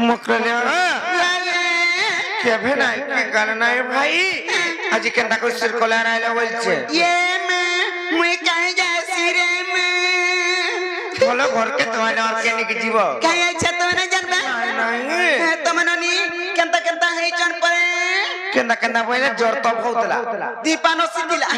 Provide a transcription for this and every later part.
মুকরলে কেভে নাই কি গান নাই ভাই আজি কেনটা কইছিস কলা রাইলা বলছে ये मैं मुई कहीं जासी रे मैं বলো ঘরকে তোমার আর কেনে কি জীব कहीं अच्छा तो ना जानबा নাই तो मननी केंता केंता है चन परे কেনটা কেনটা বইলে জ্বর তো হউতলা दीपानो सिदिला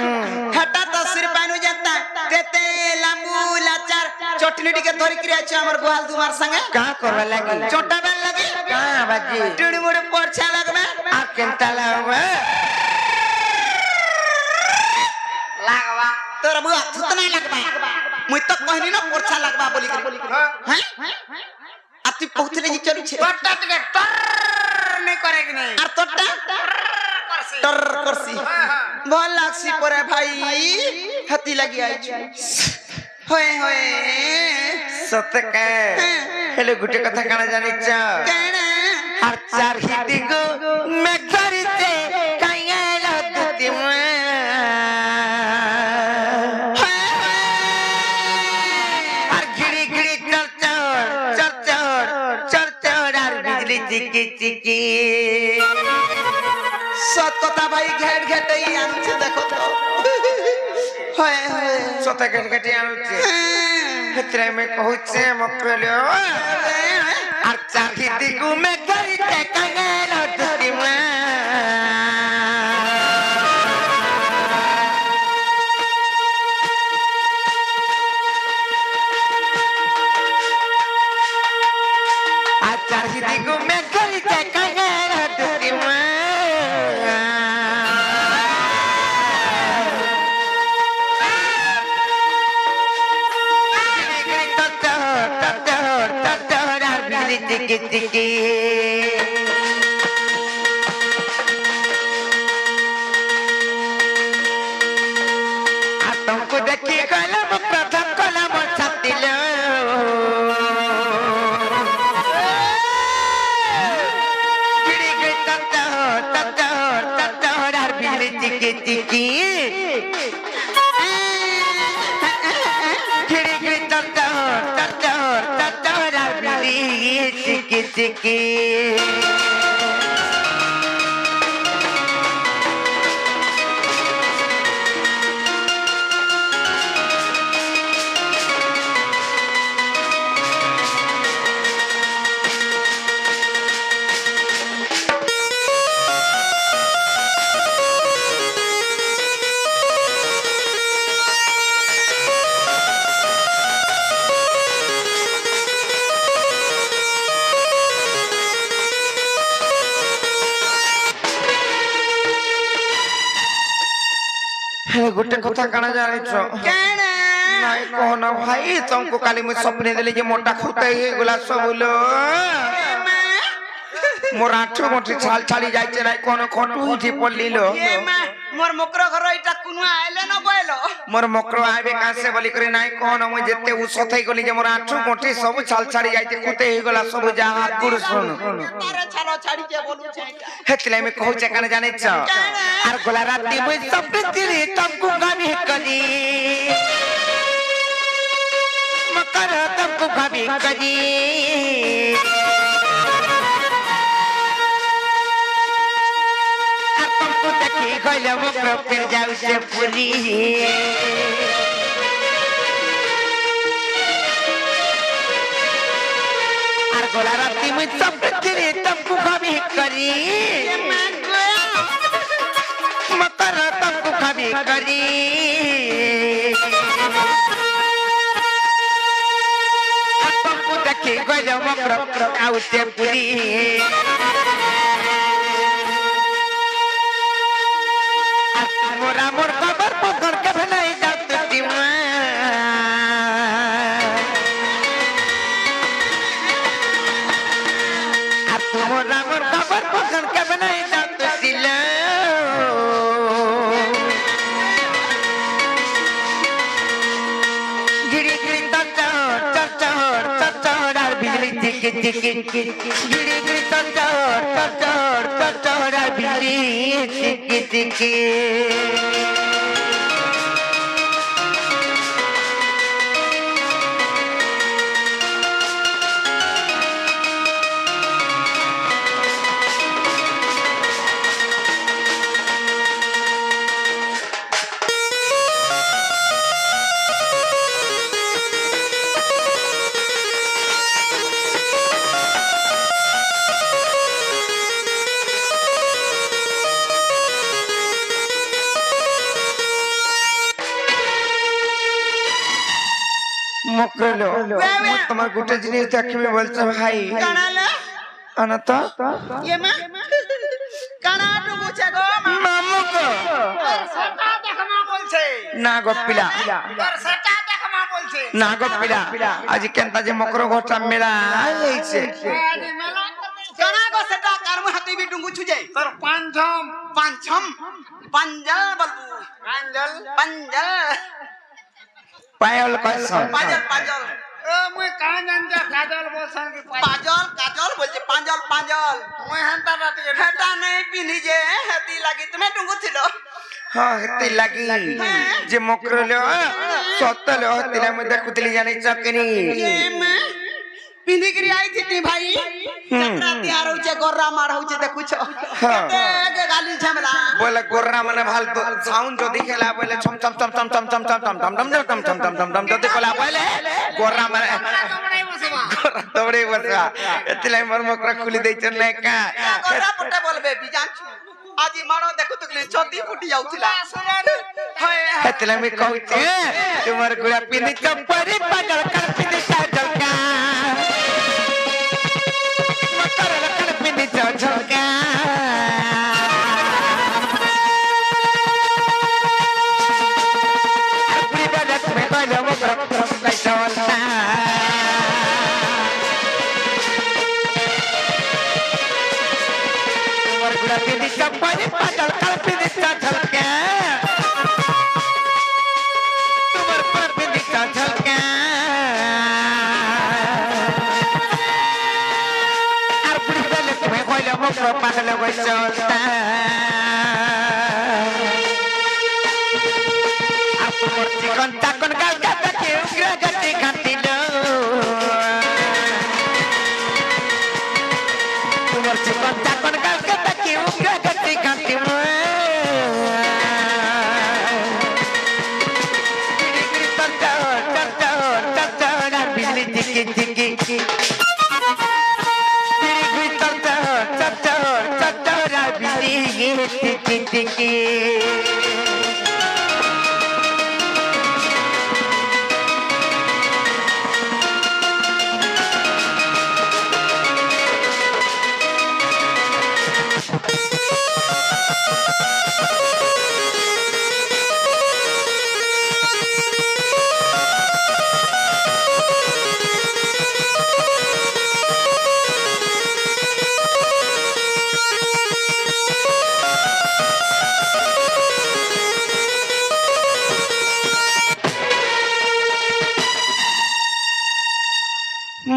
हटा तो सिर पानु जानता तेते लांबू लाचार चटनी टिके धरि क्रिया छ हमर गोहाल दुमार संगे का करवा लागी चोटा बेल लगी का बाजी टुडी मुड़ी पोछा लगबे আর কেনটা লাগবে लागबा तोरा बुआ थुतना लगबा मुई तो कहनी ना पोछा लगबा बोली हैं आती पहुंचले जी चलू छे তোরটা থেকে টর নি করে কি নাই আর তোরটা टर करसी बोल लागसी परे भाई हती लगी आई होए होए সতে কে হেলে গুটে কথা কানা জানিছ केना আর চার হিতি গো মেঘরিতে কাইয়ালা দুতি আর ঘিড়ি ঘিড়ি চর আর বিজলি চিকি চিকি सत कथा भाई घेट घेटई आनছে देखो तो होए होए সতে ঘেট ঘেটে আনুছে হেতরে মে কহুছে মকরলে আর চার হিতি গো মেঘরিতে কাইয়ালা দুতি আচার হিদি গো মেঘরিতে কাইয়ালা দুতি টিকি আতঙ্ক দেখি কলম প্রথম কলম ছাতিল আর বিজলি টিকি টিকি চিকি চিকি गोटे कथा काना जानिछ केना নাই কোন ভাই তোমাকে কালি মু স্বপ্নে দেলি যে মোটা খুঁটাই হয়ে গলা সবুলো মোর আঠু মোটি ছাল ছালি যাইছে নাই কোন খটু উঠি পড়লিল ये मां मोर मकर घर इटा कुनु आइले न बोइलो মোর মক্র আইবে কাছে বলি করে নাই কোন মু যেতে উসথাই গলি যে মোর আঠু মোটি সব ছাল ছালি যাইতে খুঁটে হয়ে গলা সব যা হাত গুড় শুন तारे छालो छाड़ी के बोलू छे হেতলে আমি কহুছে কানে জানিছ আর গলা রাতি মুই স্বপ্নে দিলি তমকু গাবি করি মকর তমকু গাবি করি দেখি গইল মকর ফের যাউছে পুরি আর গোলা রাতি মুই স্বপ্নে দিলি তমকু গাবি করি মকর তমকু গাবি করি তমকু দেখি গইল মকর আউছে পুরি মোরা মোর খবর পকর কে ভলাই যাও তুই আর মোরা মোর খবর পকর কে ভলাই যাও তুই গিরি গিরি চর আর বিজলি চিকি চিকি গিরি গিরি চর আর বিজলি চিকি চিকি প্রেলো তোমার গোটে জিনিস দেখবি বলছে ভাই কানালে আনা তো ये मां কানা ডুবুছে গো মামু গো সেটা দেখমা বলছে না গো পিলা সেটা দেখমা বলছে না গো পিলা আজ কেনতা যে মকর ঘটা মেলা হইছে কানা গো সেটা কারম হাতে বি ডুঙ্গু ছুজে তোর পাঁচম পাঞ্জল বলবু পাঞ্জল পায়ল কইছ পাঁজল ও মুই কান জানতে কাজল বলছন কি কাজল বলছে পাঁজল মুই হান্তা রাতে হেটা নাই পিনি যে হেতি লাগি তুমি ডুঙ্গু ছিল হ্যাঁ হেতি লাগি যে মকরলো সতলো হতিলা মে দেখুতলি জানি চকনি ये मैं पिनी करी आई थी भाई चक्रा तैयार होचे गोरा मार होचे देखुछ के गाली झमला बोले गोरा माने भाल तो साउंड जो दिखेला बोले छम छम छम छम छम छम छम छम छम छम छम छम छम छम छम जो दिखेला बोले गोरा माने गोरा तोड़े बसवा एतले मोर मकरा खुली देछ नै का गोरा पटे बोलबे बिजान आजी मारो देखु तकले छती फुटी जाउथिला एतले में कहते तुम्हार गुड़ा पिनी चपरी पागल कर पिनी साजल का मकर कर पिनी साजल का अपनी बजट में बोलो मकर नहीं चलता तुम्हार गुड़ा पिनी चपरी पागल कर पिनी साजल का पागल हो चलता आप मूर्ति कौन ताकन का के उग्र गति खाती लो मूर्ति कौन ताकन का के उग्र गति खाती लो बिजली टिकी टिकी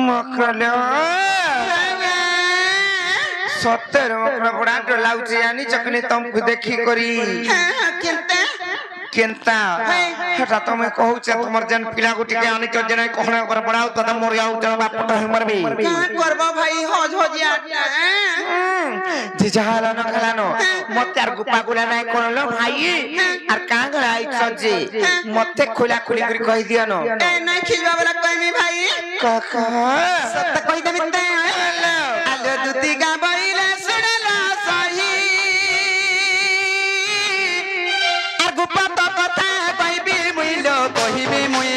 मकलो सत्तर मकलो बड़ा डलाउची आनी चकनी तुमको देखी करी केनता हटा तमे कहूछ तुमर जन पिला गुटी के आनी जन कहना कर बड़ाउ त मोर आउ त बाप त हमर भी का करबा भाई होजिया जे जहाला न खलानो मते आर गुपा गुला नाही कोनलो भाई आर कांगला आई सजे मते खुला खुली करी कहि दियो न ए नहीं खिजवा वाला कोई नहीं भाई काका सत्य कहि देबी ते आलो दुती गा बइले सुनला सही आर गुपा तो कथा कहबी मुइलो कहिबी मुई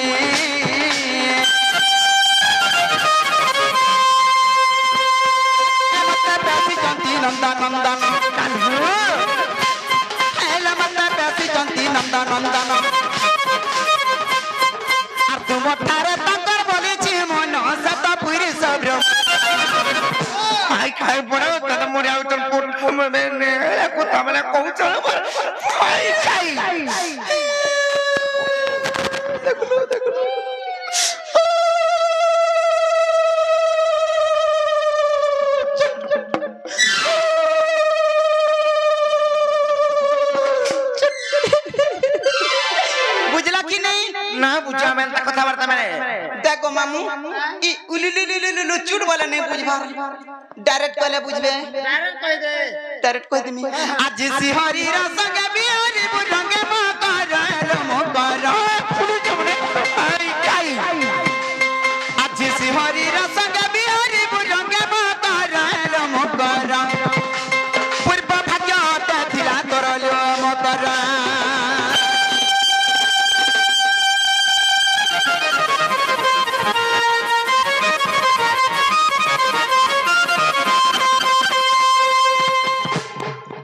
नंदन हेला मत पैसी चंती नंदन আর তোমার তারে তাকর বলেছি মন সত পুরি সব্র आई खाई बड़ा त मोर आउ त पुन में ने को तमला कहूछ आई खाई देखलो বুঝলা কি নাই ना बुझा मैं त कथा वार्ता में देखो मामू ई उलुलुलुलुलु चुट वाला नहीं बुझबा डायरेक्ट कहले बुझबे डायरेक्ट कह देमी आज सिहरी रस के बिहारी बुरंगे मकर मकर आई खाई आज सिहरी रस के बिहारी बुरंगे मकर मकर पूर्व भाग्य थिला करलो मकर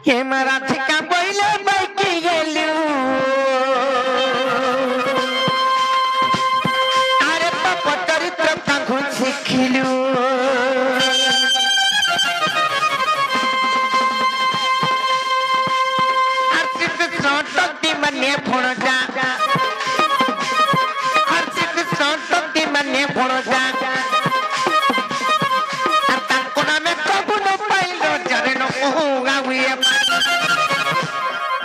হে মারাধিকা বইলে বাইকে গেলু আরে পাপ চরিত্র তাঙ্গু শিখিলু আর শ্রীকৃষ্ণ তত্তি মানে ভণজা আর শ্রীকৃষ্ণ তত্তি মানে ভণজা আর তাঙ্কু নামে কবুন পাইল জানে নহুগা হুয়ে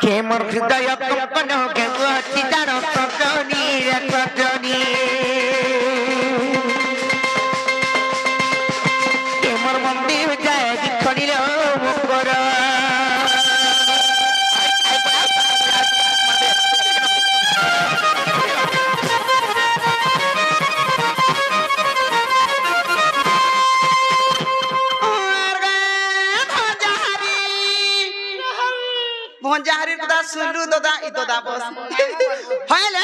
কে মোর হৃদয় কম্পন কেউ অতি জান সজনী রে সজনী কে মোর মন্দির যায় খড়িল মুকর ভঞ্জাহারির কথা শুনলু দাদা ই দাদা বস হইলে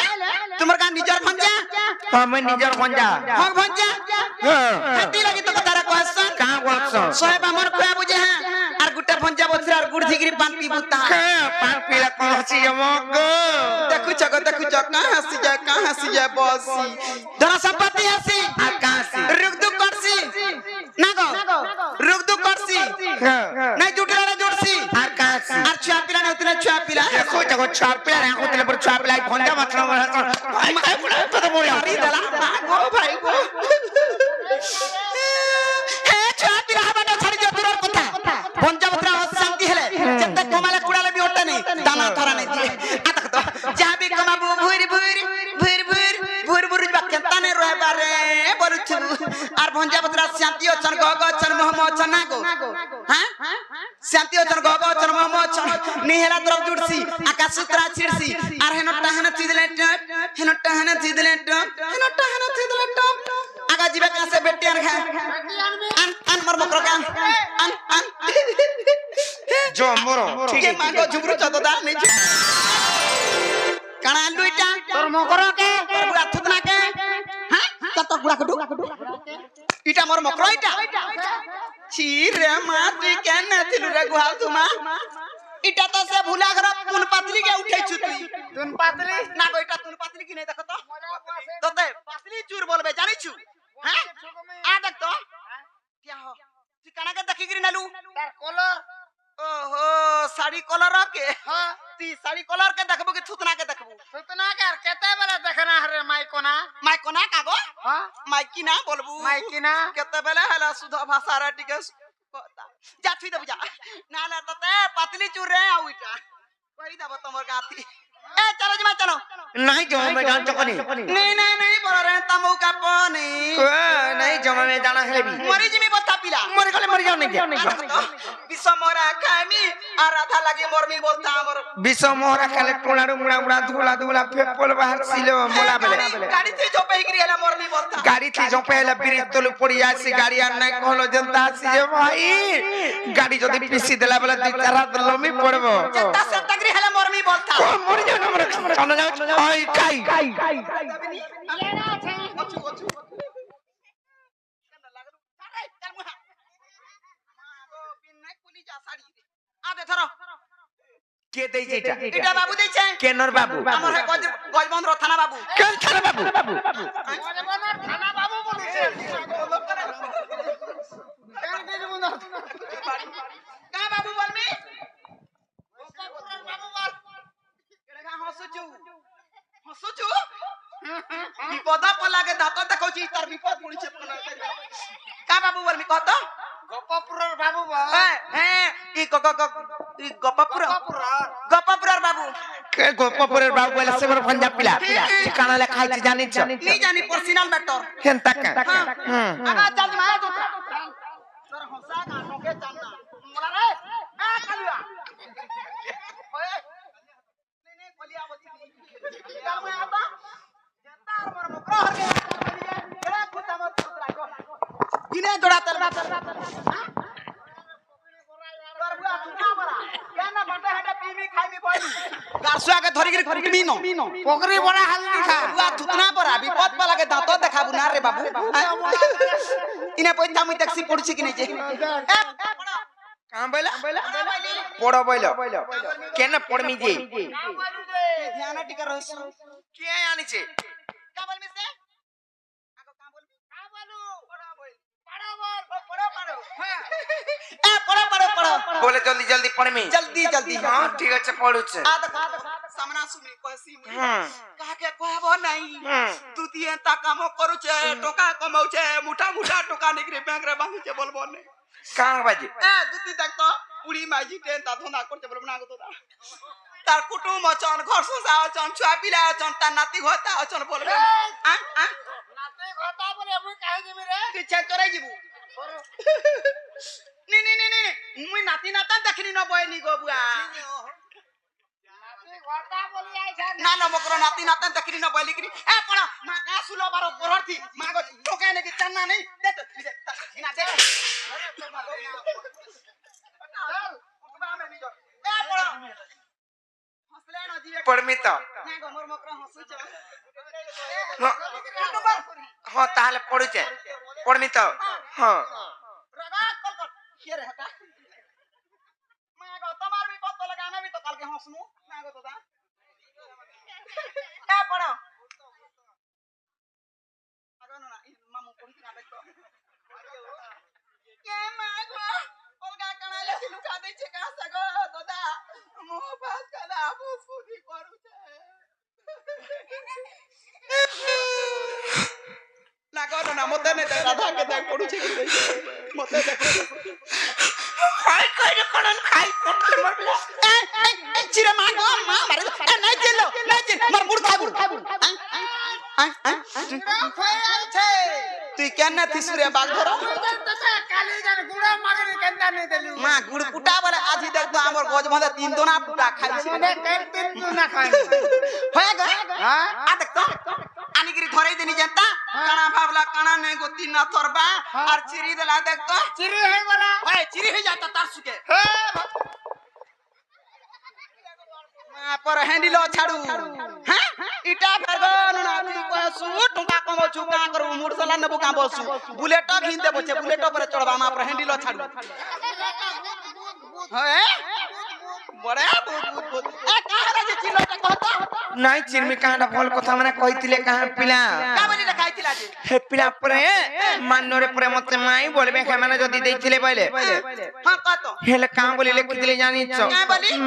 তোমার গান নিজর ভঞ্জা আমি নিজের গঞ্জা হক ভঞ্জা হাতি লাগি তো কথা কহছ কা বলছ সোহেব আমার কয়া বুঝে হ্যাঁ আর গুটা ভঞ্জা বছর আর গুড় ধিগরি পান পিবু তা পান পিলা কহছি মগ দেখু চক না হাসি যায় বসি ধরা সম্পত্তি হাসি আকাশি রুক দুক করছি না গো রুক দুক করছি নাই জুটলা না জুটছি আকাশি আর ছুয়া পিলা না উতনে ছুয়া পিলা দেখো দেখো ছাপলা রাখো তেলে পর ছাপলা গঞ্জা মাত্র ভাই পুরা তো মরে আরে দালা গো ভাই গো হে ছুয়া পিলা হাবাটা ছাড়ি যা দূরের কথা পঞ্চাবত্রা শান্তি হেলে যেতে কমালে কুড়ালে বি ওটা নেই দানা ধরা নেই দিয়ে আতক তো যাবি কমাবু ভুর বাক্যতানে রহবারে বলুছু আর পঞ্চাবত্রা শান্তি অছন গগ অছন মোহম অছন না গো হ্যাঁ শান্তি অছন গগ অছন মোহম অছন নিহেলা দ্রব জুড়ছি আকাশ সূত্রা ছিড়ছি আর হেনটা হেন চিদলে টপ আগা জিবা কাছে বেটি আন খা আন মর মকর কান আন जो मोरो ঠিক আছে মাগো ঝুমরু চদদা নেই কানা লুইটা তোর মকর কে বুড়া থুতনা কে হ্যাঁ কত বুড়া কটু ইটা মোর মকর ইটা ছি রে মা তুই কেন নাথিলু রে গুহাল তুমা ইটা তো সে ভুলা ঘর তুন পাতলি কে উঠাইছু তুন পাতলি না গো ইটা তুন পাতলি কি নাই দেখো তো তোতে পাতলি চুর বলবে জানিছু হ্যাঁ আ দেখ তো क्या हो তুই কানা কে দেখি গরি নালু তার কলর ओहो साड़ी कलर के हां ती साड़ी कलर के देखबो कि थुतना के और केते बेले देखना रे माई कोना कागो हां माई की ना बोलबू माई की ना केते बेले हला सुध भाषा रे टिके जा थुई दब जा ना ना तते पतली चुरे आउटा कहि दब तमर गाथी ए चलो जी चलो नहीं जो मैं जान चकनी नहीं बोल रहे तमौ का पानी नहीं जो मैं जाना है भी मरी जिमी बता पिला मरे गले मर जाओ नहीं विश्व मोरा खामी और आधा लगे मोरमी बोलता हमर विश्व मोरा खाले टोणारू मुड़ा मुड़ा धुला फेपल बाहर सिलो मोला बेले गाड़ी से जो पेगरी हला मोरमी बोलता गाड़ी थी जो पहले ब्रिज तलु पड़ी आसी गाड़ी आन नहीं कहलो जनता आसी जे भाई गाड़ी जदी पीसी देला बेले दु चार हाथ लमी पड़बो जनता से तगरी हला मोरमी बोलता मर जाओ ना मर चलो जाओ ओय काई लेना छे ओछु के देई जेटा এটা বাবু দেইছে কেনর বাবু আমার হে গজবন্ধ থানা বাবু কেন থানা বাবু গজবন্ধ থানা বাবু বলিছে কেন গজবন্ধ কা বাবু বলমি বাবু বল কেডা হসুচু বিপদ পলাগে দাঁত দেখছি তার বিপদ পড়িছে কা বাবু বলমি কত গপপুরর বাবু বল হ্যাঁ ই গপপুরর বাবু কে গোপপুরের বাবু বলে সেবর ভঞ্জা পিলা ঠিকানা লেখা আছে জানিছ নি জানি পার্সোনাল ম্যাটার হেনতা কা আগা চল মায়া তো তোর হসা গানোকে জানা মোলা রে এ কালুয়া ওয়ে নে কলিয়া বতি চল মায়া আবা জেতার মোর মকর হরকে এরা খুতা মত লাগো ইনে দড়া তর गारसुआ के धरि गिर कुटमी नो पोखरी बड़ा हल्दी खा बुआ थुतना परा विपद पाला के दांत देखाबु ना रे बाबू इने पैसा मुई टैक्सी पड़छि कि नै जे कहां बोला पढ़ो बोलो केना पढ़मी जे ध्यान टिका रहस के आनी छे का बोलबी से आगो का बोलबी का बोलू पढ़ो बोल ए पढ़ो बोले जल्दी जल्दी पढ़मी जल्दी हां ठीक है पढ़ू छे आ देखो सामना सुनी कहसी कहा के कहबो नहीं तू तिए ता काम करू छे टका कमाउ छे मुठा टका निकरे बैंक रे बांधु छे बोलबो नहीं कहां बाजी ए दुती तक तो उड़ी माजी टेन ता धंधा करते बोलबो ना गतो तार कुटुम अचन घर संसार अचन छुआ पिला अचन ता नाती होता अचन बोलबो नाती होता बोले मुई काहे जेबी रे तू चेक करे जीबू नी मुई नाती नाता देखनी न बयनी गो बुआ ना मकरो नाती नाता देखनी न बयली करी ए पड़ा मा का सुलो बारो पोरर थी मा गो टोके ने की चन्ना नहीं दे तो हिना दे चल उठबा में नी जो ए पड़ा हंसले न जीवे पढ़मी तो ना गो मोर मकरो हंसु छ हां ताले पढ़ू छे पढ़मी तो हां रगा कल के रे हटा मा गो तमार भी पत्तो लगाना भी तो कल के हंसनु ना गो तो दा ए पड़ो आगो ना मामू कोन ना देखो के मा गो ओलगा कणा लेखि लुका दै छे का सगो दादा मो पास कला फुसफुदी करू छे लागो ना मते ने राधा के देख पड़ू छे मते देखो खाई कोई कोन खाई पट्टी मरला ए चिरे मा गो मा मारे नहीं जेलो नहीं जे मर मुड़ खाबू तू केना थिसुरे बाग धरो काली जन गुड़ा मागने केंदा नहीं देलु मा गुड़ कुटा वाला आधी देख तो हमर गोज भले 3 दोना कुटा खाई छी ने कर 3 दोना खाई होय गो हां आ देख तो आनिगिरी धरै देनी जनता कणा भावला कणा नहीं गो 3 ना तोरबा और चिरी देला देख तो चिरी है वाला ओए चिरी हो जाता तार सुके पर हैंडल छाड़ू हां इटा भगन नाती कहसु टका कमौ छु का करू मुरसला नबु का बसु बुलेट घिन देबो छे बुलेट पर चढ़बा मा पर हैंडल छाड़ू हे बड़े बहुत ए काहरा जे चिलो त कहतो नहीं चिरमी कहां भल कथा माने कहितिले कहां पिला का बोली देखाइतिला जे हे पिला परे मानरे परे मते माई बोलबे के माने जदी देथिले पहिले हां कहतो हेले कहां बोली लिखितिले जानी छ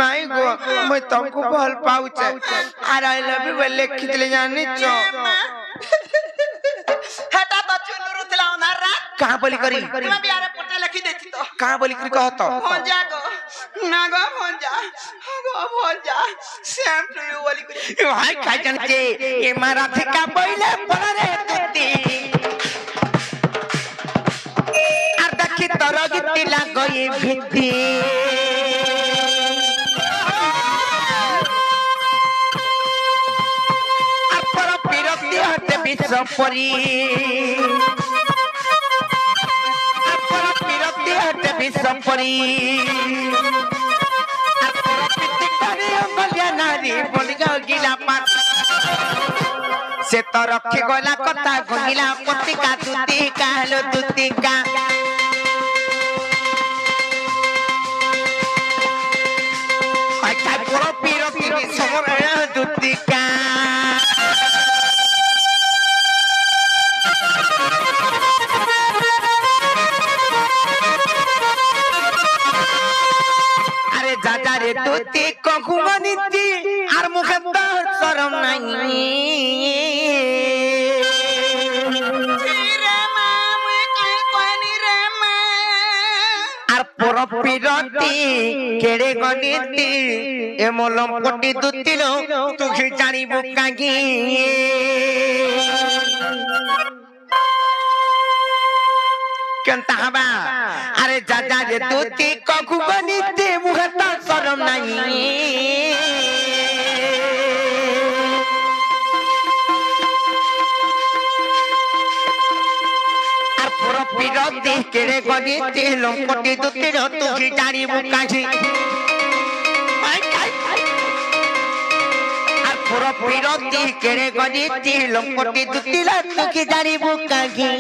माई गो मैं तुमको भल पाऊ छ आर आई लव यू बोले लिखितिले जानी छ हटा तो चुनुरु दिला उनारा कहां बोली करी मैं बियारे पोटे लिखि देती तो कहां बोली करी कहत हो जा गो ना गो हो जा सेम टू यू बोली करी भाई काय जन के ए मराठी का बोले परे तुती आर देखि तोर गीत लागई भित्ती आपर पिरती हते विश्वपरी आपर पिरती हते विश्वपरी नारी बोल गिला पात से तो रखे गला कथा गगिला पतिका दुतिका लो दुतिका अच्छा पुरो पीरो की समर दुतिका अरे जाजा रे दुति कखुमनिति আর মুখে তো শরম নাই রে মা মুই কাহে কইনি রে মা আর পর পিরতি কেড়ে গনিতি এমলম পটি দুতিল তুই জানিবু কাগি কেনতা হবা আরে যাজা রে দুতি কখু গনিতি মুখে তো শরম নাই পিরতি কেড়ে গনিতি লম্পটি দুতিল তুই জানিবু কাগি আর পুর পিরতি কেড়ে গনিতি লম্পটি দুতিল তুই জানিবু কাগি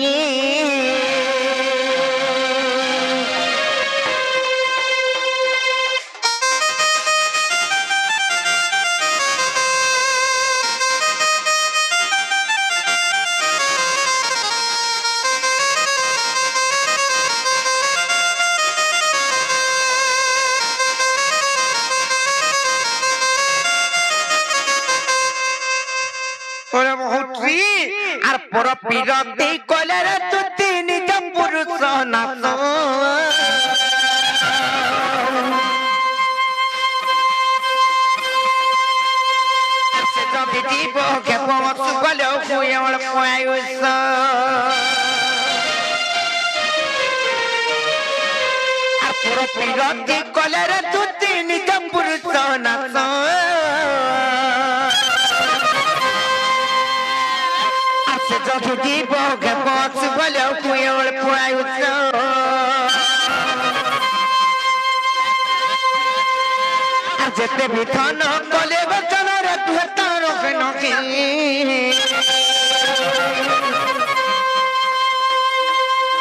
পর পিরতি কলের তুতি নিজ পুরুষ নাচ সে যদি জীব কেপ সুগলেও কুয়ল কুয়ায়ুষ আর পর পিরতি কলের তুতি নিজ পুরুষ নাচ যদি জীব গেপস বলেও কুয়ল কুয়ায়ুষ আর যেতে বিধন কলে বচনের তুহতার নকি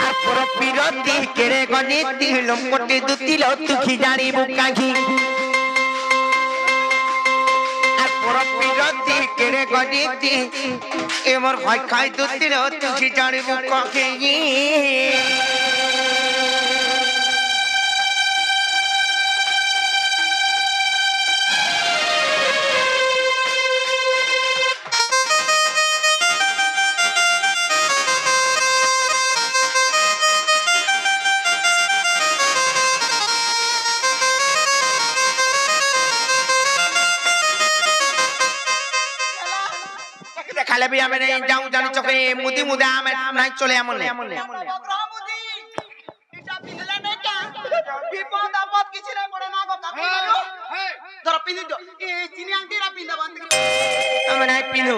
আর পর পিরতি কেড়ে গণিতি লম্পটি দুতিল তুখি জানিবু কাঘি পিরতি কেড়ে গণিতি এমর ভাই খাই দুতিল তুখি জানিবু কাঘি খালে বি আমি যাও জানি চকে মুদি মুদা আমি নাই চলে এমন বিপদ আপদ কিছু নাই পড়ে না গো কাকু ধর পিনি এই চিনি আংটিরা পিন্দা বন্ধ আমি নাই পিনু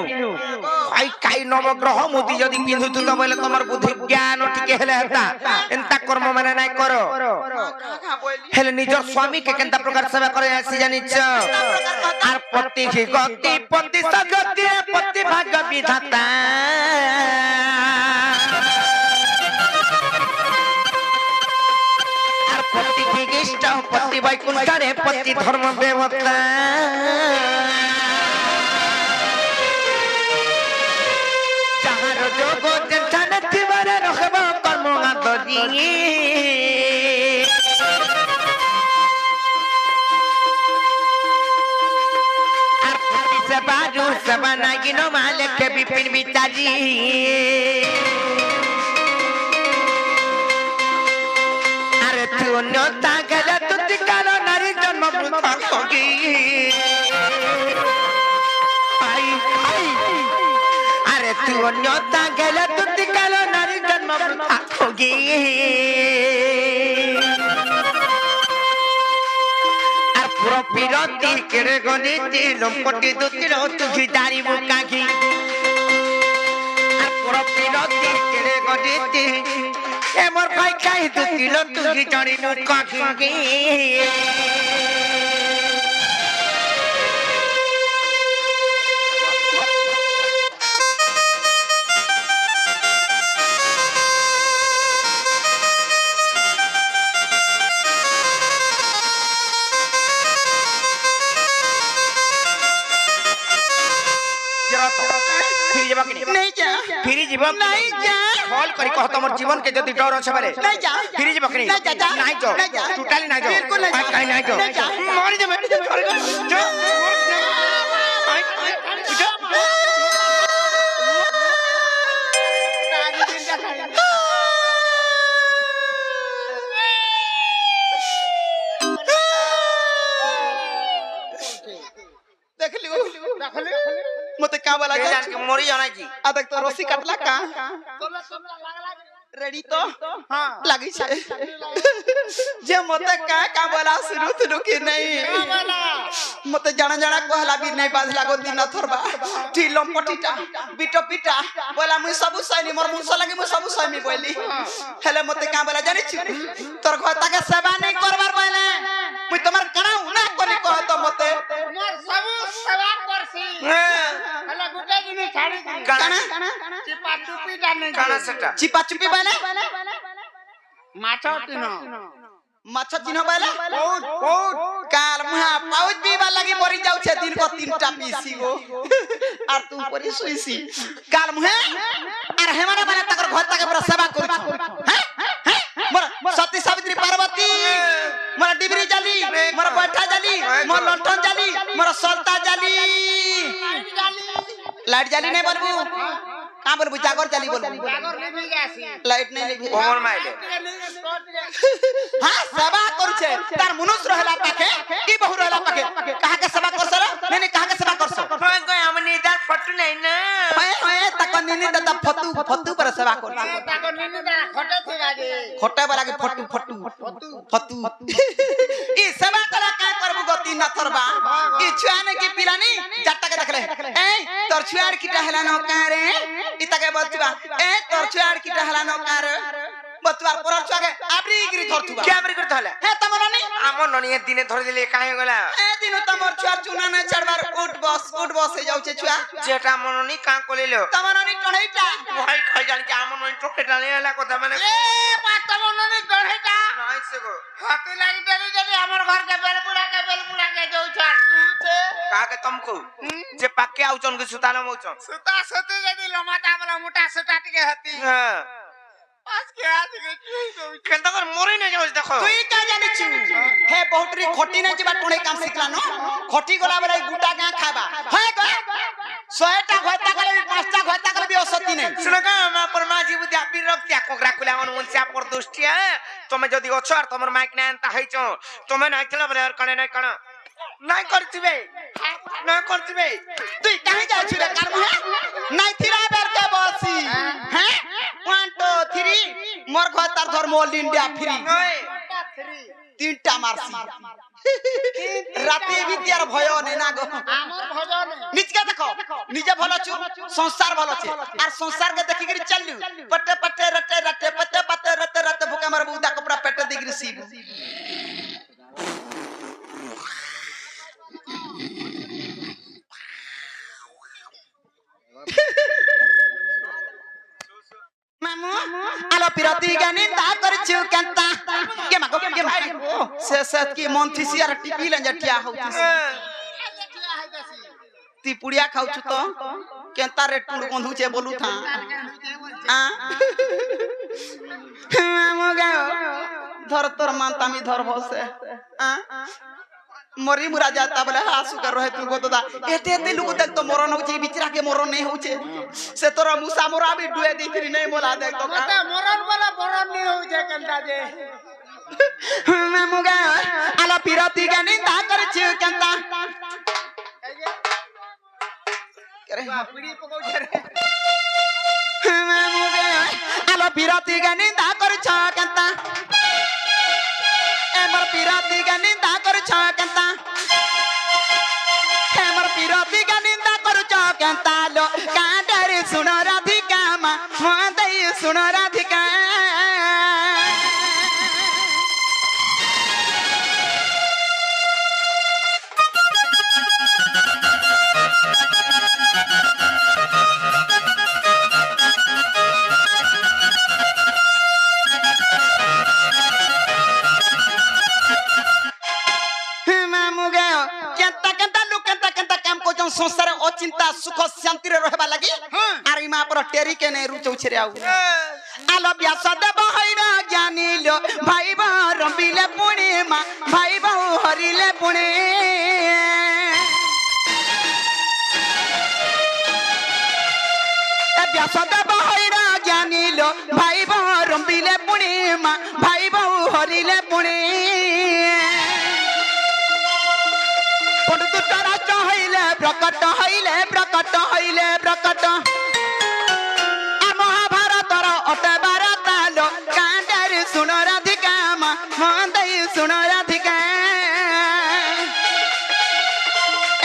ভাই কাই নবগ্রহ মুদি যদি পিন্ধু তো বলে তোমার বুদ্ধি জ্ঞান ঠিক হেলে হেতা এন্তা কর্ম মানে নাই করো হেলে নিজর স্বামী কে কেনতা প্রকার সেবা করে আসি জানিছ আর পতি কি গতি পতি সগতি পতি ভাগ্য বিধাতা আর পতি কি ইষ্ট পতি বৈকুণ্ঠে পতি ধর্ম দেবতা যাহার যোগ যেখানে থিবারে রখব কর্ম আদরি আর পতি সেবারু সেবা নাগিন মালেকে বিপিন বিচারি আরে তুই অন্যতা গেলে তুই কালো নারী জন্ম বৃথা করি আরে তুই অন্যতা গেলে তুই কালো নারী জন্ম বৃথা করি আর পুরো পিরতি কেড়ে গণিতি লম্পটি দুতিল তুই জানিবু কাঘি আর পুরো পিরতি কেড়ে গণিতি এমর ভাই খাই দুতিল তুই জানিবু কাঘি नहीं जा फिरी जीवन नहीं जा कॉल करी कह तमर जीवन के जदी डर अछि बारे नहीं जा फिरी जीवन के नहीं जा नहीं जो टोटली नहीं जो बिल्कुल नहीं काई नहीं जो मारी जा जो देख लियो मते का वाला जान के मोरी जाना जी आ देख तो रस्सी काटला का रेडी तो हां लागी छे जे मते का बोला शुरू थुरु के नहीं मते जाना जाना कहला भी नहीं बाज लागो दिन थरबा ढिलो पटीटा बिटो पिटा बोला मुई सब सैनी मोर मुंस लागे मुई सब सैमी बोली हेले मते का बोला जानि छु तोर घता के सेवा नहीं करबार बोले मुई तोमार कणाउ ना कोनी कह तो मते मोर सब सेवा करसी हेले गुटे दिन छाड़ी काना चिपा चुपी जाने काना सेटा चिपा चुपी बोले माछो तिनो माछ चिन्ह बोले बहुत काल मुहा पाउज पीबा लगी मरी जाउ छे दिन को तीनटा पीसी गो आर तू परी सुइसी काल मुहा आर हेमाना बाला तकर घर तक पूरा सेवा करू हैं मोर सती सावित्री पार्वती मोर डिबरी जाली मोर बैठा जाली मोर लंठन जाली मोर सलता जाली लाइट जाली नहीं बनबू কা বলবো জাগর জালি বলবো জাগর নিভি যাসি লাইট নাই লিভে কোমর মাইলে টিকে নিয়ে স্পট রে হ্যাঁ সেবা করছে তার মনুষ রহলা পাখে কি বহু রহলা পাখে কাহাকে সেবা করছ রে নেনি কাহাকে সেবা করছ কই কই আমনি দাঁত ফটু নাই না হয়ে হয়ে তাক নিনি দাদা ফতু ফতু पर সেবা করছে তাকো নিনি দা খটে থিবা যে খটা বালা के फटू फटू फटू ई सेवा करा का करबु गति न थरबा ई छुआने की पिलानी जट्टा के देखले ए तोर छुआर कीटा हला न कारे ई तके बचबा ए तोर छुआर कीटा हला न कारे बचवार परर छुआके आबरी गिरी धरथुबा কে আমরি করতে হলে हे तमरनी আমন ননিয়ে দিনে ধরে দিলে কাহে গলা ए दिनो तमर छुआर चुना न चढ़बार उठ बस हे जाउछे छुआ যেটা মননি কাঁ কলিলো तमरनी टणैटा ভাই কই জানি কি আমন ননি টোকে টালে এলা কথা মানে এ পাতা মননি গড়েটা নাইছে গো হাতে লাগি দেলি যদি আমার ঘর কে বেলপুড়া কে যাও ছাড় তুতে কাকে তুমকো যে পাকে আউচন কে সুতানো মউচন সুতা সতে যদি লমাটা বলা মোটা সুতা টিকে হতি হ্যাঁ আজকে আজকে কি যাও কেন তখন মরে না যাও দেখো তুই का जानि छु हे बहुतरी खटी नै जिबा टणे काम सिखला न खटी गला बेला गुटा का खाबा हे ग 100टा घोता गले 5टा घोता गले भी असती नै শুনগা মা পরমা জীবতি আপির রক্তিয়া কোকরা কুলা মন মনসা পর দোষ্টিয়া তুমি যদি অছ আর তোমার মাইক না আনতা হইছ তুমি নাই খেলা বলে আর কনে নাই কোন নাই করতিবে না করতিবে তুই কাहे जा छु रे कार मुहे नै थिरा बेर के बसी हैं 1 2 3 मोर घोतार धर्म ऑल इंडिया फ्री নয় तीनटा मारसी राते भी तियार भयो नै ना गो আমার ভজন निजके देखो निजे भलो छु संसार भलो छे आर संसार के देखि गिरी चललु पट्टे पट्टे रट्टे रट्टे पत्ते पत्ते रट्टे रट्टे भूखे मार बुदा कपड़ा पेटे दिगरी सीब मामू आलो पिरती गानी ता करछु केंता के मागो के भाई से सत की मन थिसी आर टिपी लन जटिया होती ती पुड़िया खाउछु तो केंता रे टुड़ गंधु छे बोलू था आ मामू गाओ धर तोर मानता मी धर भसे आ मरी मुरा जाता बोले हासु कर रहे तू को तो दा एते एते लोग देख तो मरण हो जे बिचरा के मरण नहीं होचे से तोरा मुसा मोरा भी डुए दिखरी नहीं बोला देख तो মতে মরণ বলা বরণ নি হই যায় কেনটা যে मामू गाओ आलो पिरती गानी ता करछु केंता करे পিড়ি পকौ ঝরে मामू गाओ आलो पिरती गानी ता करछु केंता एमर पिरती गानी ता करछु केंता एमर पिरती गानी ता करछु केंता लो कांडर सुन राधिका मा मोदई सुन राधिका मामू गयो केंता केंता लोग केंता काम को जन संसार अचिंता सुख शांति रे रहबा लागि आर इमा पर टेरी के नै रुचौ छरे आउ आलो व्यास देव हैरा ज्ञानी लो भाई बा रंबिले पूर्णिमा भाई बा हरिले पुणे ए व्यास देव हैरा ज्ञानी लो भाई बा रंबिले पूर्णिमा भाई बा हरिले पुणे प्रकट हईले प्रकट आ महाभारत अटे बारत लो कांडर सुन राधिका मंदई सुन राधिका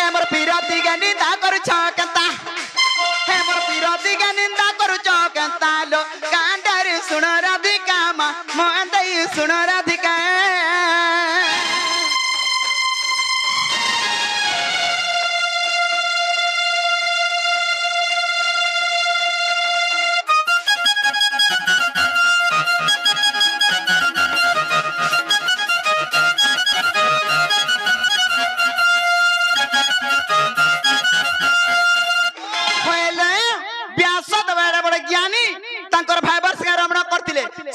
एमर पिरती के निंदा करू केंता एमर पिरती के निंदा करू केंता लो कांडर सुन राधिका मंदई सुन राधिका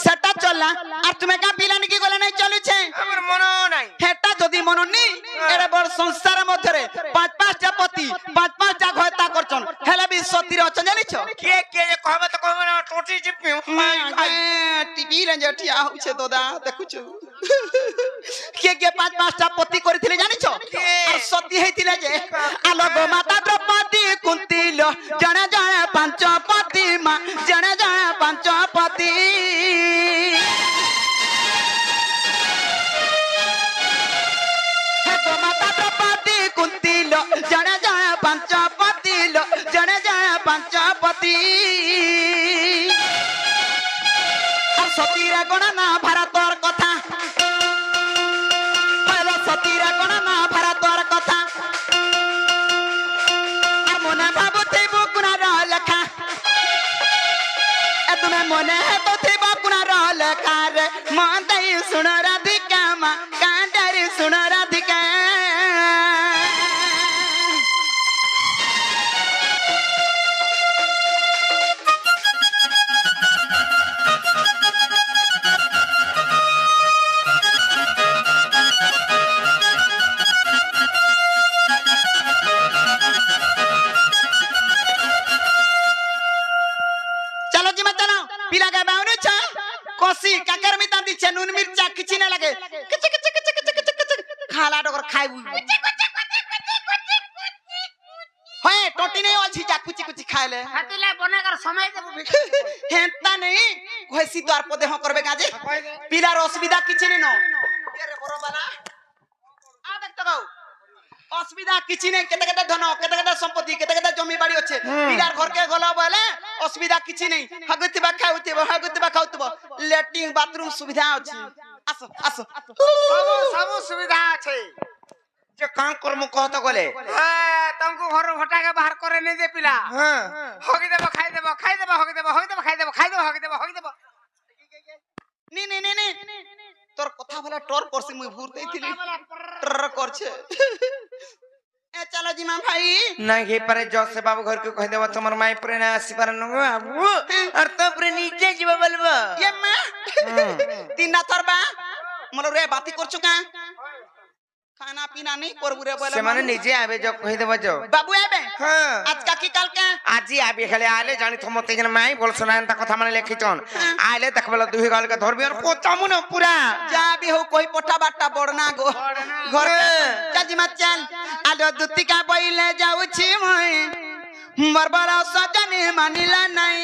सेटा चलला और तुम्हें का पिलान की गले नहीं चलु छे আমার মনো নাই हेटा जदी मननी एरे बड़ संसार मध्य पांच पांच टा पति पांच पांच टा घयता करछन हेले भी सतीर अचन जानि छ কে কে রেঞ্জে ঠিয়া হচ্ছে দাদা দেখুছো কে 5-5টা পতি করিଥିଲେ জানিছ আর সতী হইছিলে যে আলো গো মাতা দ্রৌপদী কুন্তি লো জনে জনে 5 পতি মা জনে জনে 5 পতি গো মাতা দ্রৌপদী কুন্তি লো জনে জনে 5 পতি লো জনে জনে 5 পতি আর সতীর গণনা ভারতর কথা সতীরা গণনা ভারতর কথা আর মনে ভাবুথিব গুণার লেখা তুমি মনে ভাবুথিব গুণার লেখা রে মন দেই শুণ রাধিকা মা কাঁডারি শুণ রাধিকা কষি কাকার মিতা দিচ্ছে নুন মির্চা কিছু না লাগে খালা ডকর খাইবু হয় টটি নেই আছে যা কুচি কুচি খাইলে হাতিলে বনাকার সময় দেব হেনতা নেই কইছি তো আর পদে হ করবে কাজে পিলার অসুবিধা কিছু নেই ন এরে বড়বালা আ দেখতে গাও অসুবিধা কিছু নেই কেতে কেতে ধন কেতে কেতে সম্পত্তি কেতে কেতে জমি বাড়ি আছে পিলার ঘরকে গলা বলে অসুবিধা কিছু নেই হাগুতিবা খাউতিবা লেট্রিন বাথরুম সুবিধা আছে আসো আসো সব সুবিধা আছে যে কাম করমু কহত গলে तुमको घर हटाके बाहर करे नहीं दे पिला हां होगी देबो खाई देबो होगी देबो खाई देबो होगी देबो নি নি নি নি তোর কথা বলে টর করছি মুই ভুর দেইছিলি টর করছে এ চলো জিমা ভাই না হে পারে জসে বাবু ঘর কে কই দেব তোমার মাই পরে না আসি পারে না বাবু আর তো পরে নিচে যাব বলবো এ মা তিন না তোরবা মলো রে বাতি করছো কা খানা পিনা नहीं করবু রে বলে সে মানে নিজে আবে জ কই দেব জ বাবু আবে হ্যাঁ আজ কাকি কালকে আজি আবে খালি আলে জানি থমতে যেন মাই বলছ না তা কথা মানে লেখিছন আইলে দেখবেলা দুই গাল কে ধরবি আর পোচামু না পুরা যা বি হো কই পঠা বাটা বড়না গো ঘর চাজিমা চাল আলো দুতিকা বইলে যাউছি মই বরবার সজনে মানিলা নাই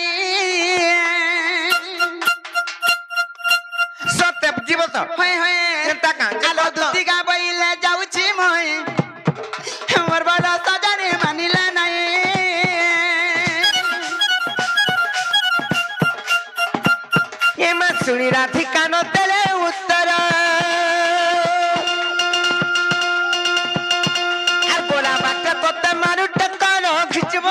সত্য জীবত হয় হয় চিন্তা কা আলো দুতিকা বইলে যাউছি মই বরবার সজনে মানিলা নাই এমা শুনি রাধিকা ন দেলে উত্তর আর বলা বাক্য তোতে মারু টকন খিচব